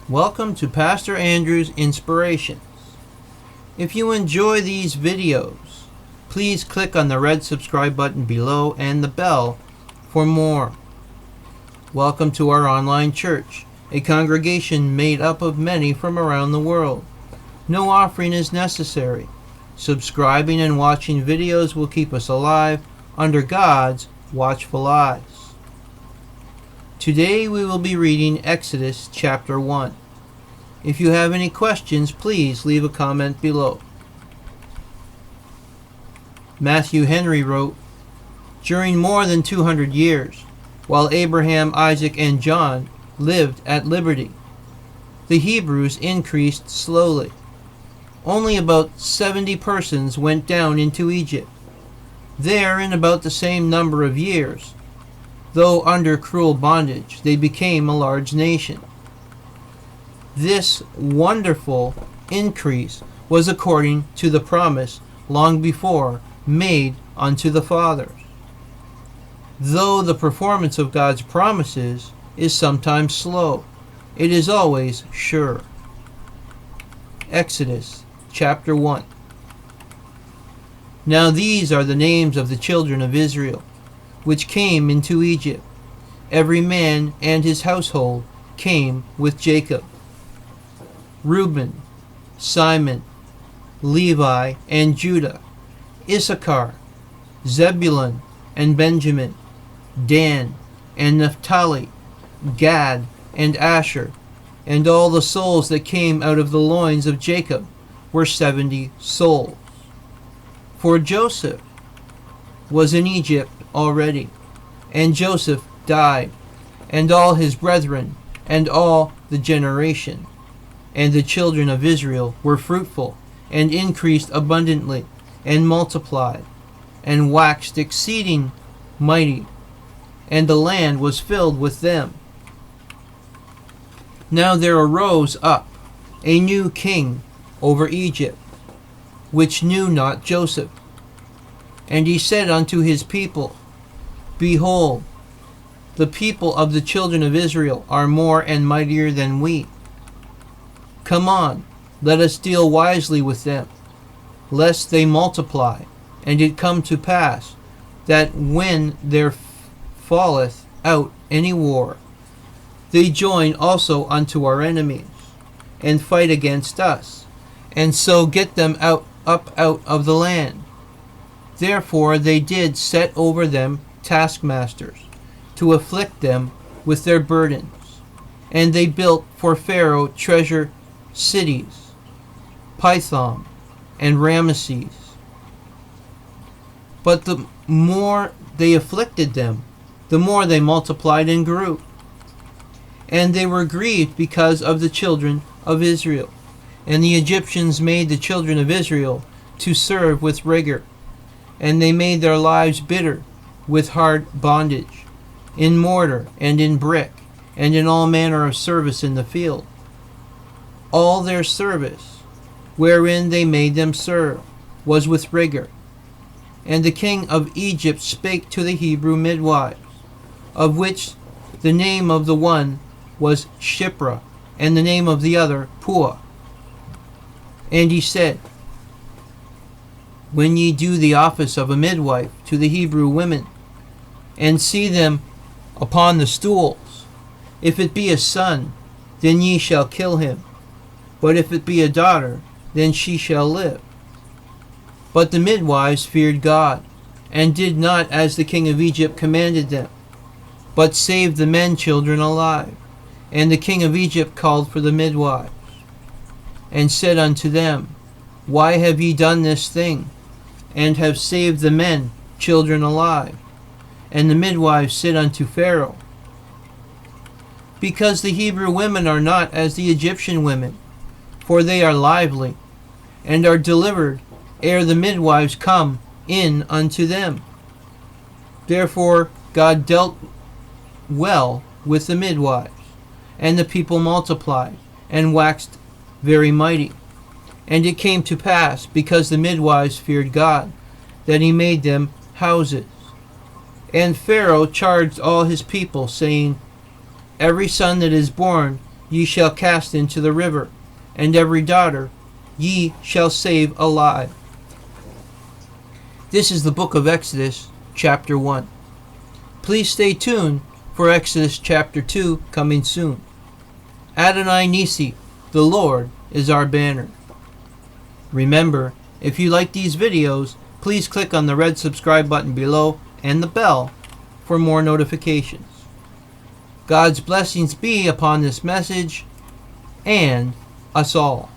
Welcome to Pastor Andrew's Inspirations. If you enjoy these videos, please click on the red subscribe button below and the bell for more. Welcome to our online church, a congregation made up of many from around the world. No offering is necessary. Subscribing and watching videos will keep us alive under God's watchful eyes. Today we will be reading Exodus chapter 1. If you have any questions, please leave a comment below. Matthew Henry wrote, "During more than 200 years, while Abraham, Isaac, and John lived at liberty, the Hebrews increased slowly. Only about 70 persons went down into Egypt. There, in about the same number of years, though under cruel bondage, they became a large nation. This wonderful increase was according to the promise long before made unto the fathers. Though the performance of God's promises is sometimes slow, it is always sure." Exodus chapter 1. Now these are the names of the children of Israel, which came into Egypt. Every man and his household came with Jacob: Reuben, Simon, Levi, and Judah, Issachar, Zebulun, and Benjamin, Dan, and Naphtali, Gad, and Asher, and all the souls that came out of the loins of Jacob were 70 souls. For Joseph was in Egypt already, and Joseph died, and all his brethren, and all the generation. And the children of Israel were fruitful, and increased abundantly, and multiplied, and waxed exceeding mighty, and the land was filled with them. Now there arose up a new king over Egypt, which knew not Joseph. And he said unto his people, Behold, the people of the children of Israel are more and mightier than we. Come on, let us deal wisely with them, lest they multiply. And it come to pass, that when there falleth out any war, they join also unto our enemies, and fight against us, and so get them up out of the land. Therefore they did set over them taskmasters, to afflict them with their burdens. And they built for Pharaoh treasure cities, Pithom and Ramesses. But the more they afflicted them, the more they multiplied and grew. And they were grieved because of the children of Israel. And the Egyptians made the children of Israel to serve with rigor. And they made their lives bitter with hard bondage, in mortar and in brick, and in all manner of service in the field. All their service, wherein they made them serve, was with rigor. And the king of Egypt spake to the Hebrew midwives, of which the name of the one was Shiphrah, and the name of the other Puah. And he said, When ye do the office of a midwife to the Hebrew women, and see them upon the stools, if it be a son, then ye shall kill him. But if it be a daughter, then she shall live. But the midwives feared God, and did not as the king of Egypt commanded them, but saved the men children alive. And the king of Egypt called for the midwives, and said unto them, Why have ye done this thing, and have saved the men children alive? And the midwives said unto Pharaoh, Because the Hebrew women are not as the Egyptian women, for they are lively, and are delivered ere the midwives come in unto them. Therefore God dealt well with the midwives, and the people multiplied, and waxed very mighty. And it came to pass, because the midwives feared God, that he made them houses. And Pharaoh charged all his people, saying, Every son that is born ye shall cast into the river, and every daughter ye shall save alive. This is the book of Exodus, chapter 1. Please stay tuned for Exodus chapter 2 coming soon. Adonai Nisi, the Lord is our banner. Remember, if you like these videos, please click on the red subscribe button below and the bell for more notifications. God's blessings be upon this message and us all.